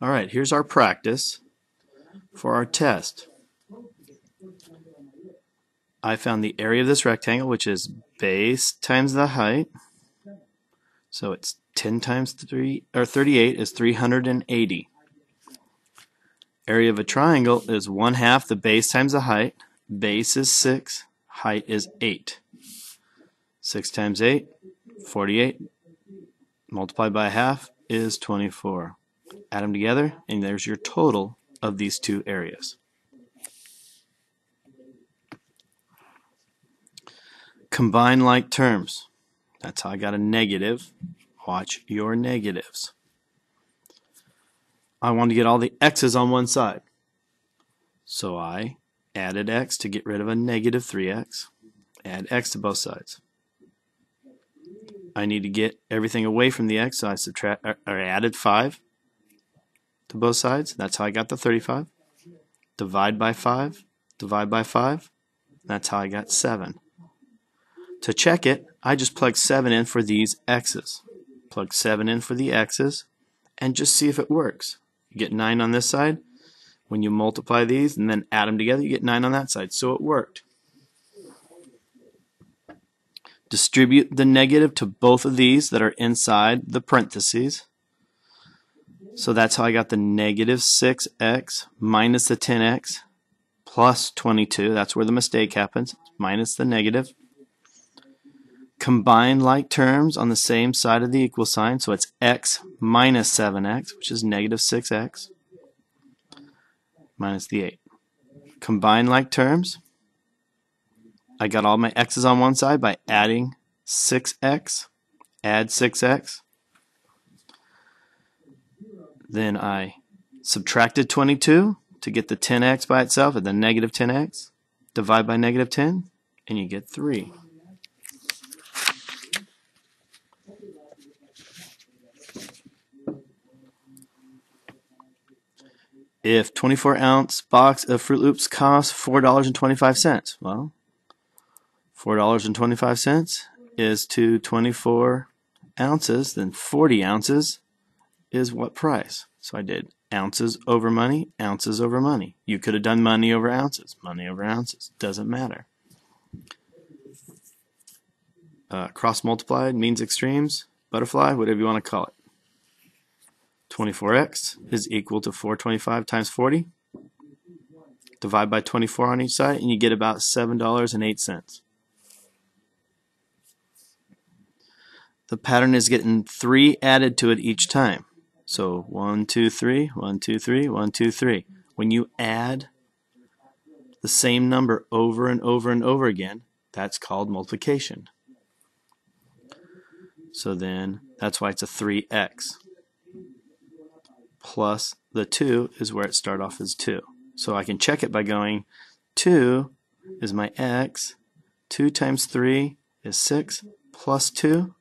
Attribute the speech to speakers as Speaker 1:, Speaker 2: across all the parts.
Speaker 1: Alright, here's our practice for our test. I found the area of this rectangle, which is base times the height. So it's 10 times 3, or 38 is 380. Area of a triangle is 1/2 the base times the height. Base is 6, height is 8. 6 times 8, 48. Multiplied by 1/2 is 24. Add them together, and there's your total of these two areas. Combine like terms. That's how I got a negative. Watch your negatives. I want to get all the x's on one side. So I added x to get rid of a negative 3x. Add x to both sides. I need to get everything away from the x, so I added 5 to both sides. That's how I got the 35. Divide by 5. Divide by 5. That's how I got 7. To check it, I just plug 7 in for these x's. Plug 7 in for the x's and just see if it works. You get 9 on this side. When you multiply these and then add them together, you get 9 on that side. So it worked. Distribute the negative to both of these that are inside the parentheses. So that's how I got the negative 6x minus the 10x plus 22. That's where the mistake happens. Minus the negative. Combine like terms on the same side of the equal sign. So it's x minus 7x, which is negative 6x, minus the 8. Combine like terms. I got all my x's on one side by adding 6x. Add 6x. Then I subtracted 22 to get the 10x by itself and then negative 10x. Divide by negative 10 and you get 3. If 24-ounce box of Froot Loops costs $4.25, well, $4.25 is to 24 ounces, then 40 ounces is what price? So I did ounces over money, ounces over money. You could have done money over ounces, money over ounces. Doesn't matter. Cross multiplied means extremes, butterfly, whatever you want to call it. 24x is equal to 425 times 40. Divide by 24 on each side, and you get about $7.08. The pattern is getting 3 added to it each time. So 1, 2, 3, 1, 2, 3, 1, 2, 3. When you add the same number over and over and over again, that's called multiplication. So then that's why it's a 3x. Plus the 2 is where it started off as 2. So I can check it by going 2 is my x, 2 times 3 is 6, plus 2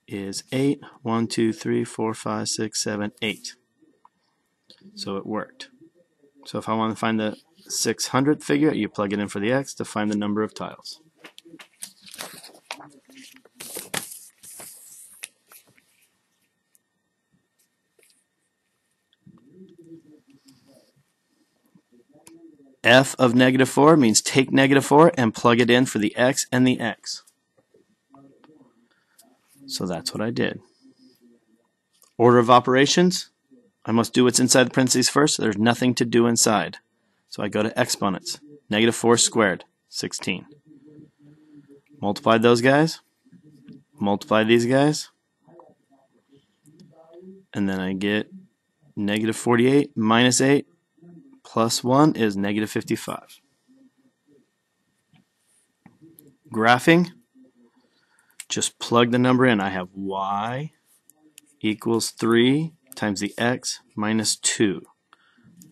Speaker 1: is 8. 1, 2, 3, 4, 5, 6, 7, 8. So it worked. So if I want to find the 600th figure, you plug it in for the x to find the number of tiles. F of negative 4 means take negative 4 and plug it in for the x and the x. So that's what I did. Order of operations, I must do what's inside the parentheses first. So there's nothing to do inside. So I go to exponents. Negative 4 squared, 16. Multiply those guys. Multiply these guys. And then I get negative 48 minus 8 plus 1 is negative 55. Graphing, just plug the number in. I have y equals 3 times the x minus 2.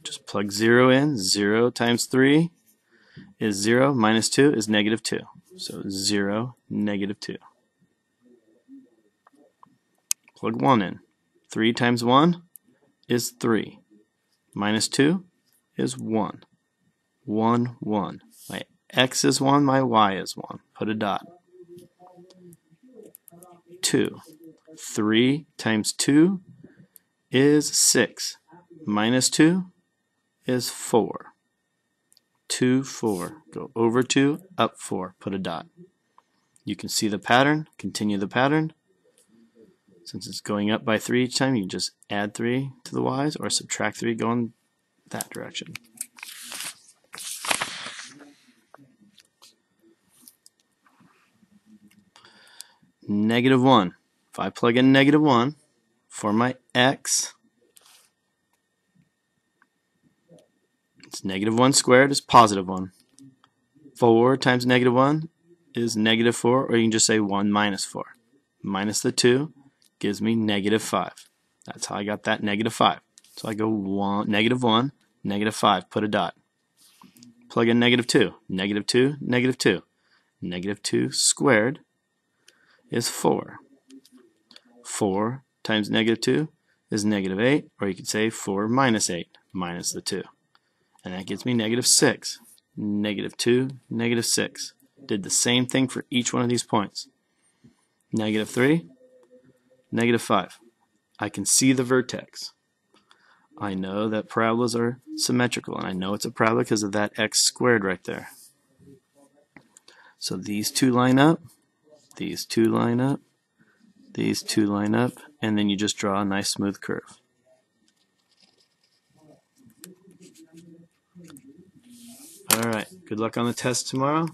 Speaker 1: Just plug 0 in. 0 times 3 is 0. Minus 2 is negative 2. So 0, negative 2. Plug 1 in. 3 times 1 is 3. Minus 2 is 1. 1, 1. My x is 1, my y is 1. Put a dot. 2. 3 times 2 is 6. Minus 2 is 4. 2, 4. Go over 2, up 4. Put a dot. You can see the pattern. Continue the pattern. Since it's going up by 3 each time, you can just add 3 to the y's or subtract 3 going that direction. -1. If I plug in -1 for my x, it's -1 squared is +1. 4 times -1 is -4, or you can just say 1 minus 4. Minus the 2 gives me -5. That's how I got that -5. So I go -1, -5, put a dot. Plug in -2, -2, -2. -2 squared is 4. 4 times -2 is -8, or you could say 4 minus 8, minus the 2. And that gives me -6. -2, -6. Did the same thing for each one of these points. -3, -5. I can see the vertex. I know that parabolas are symmetrical, and I know it's a parabola because of that x squared right there. So these two line up, these two line up, these two line up, and then you just draw a nice smooth curve. All right, good luck on the test tomorrow.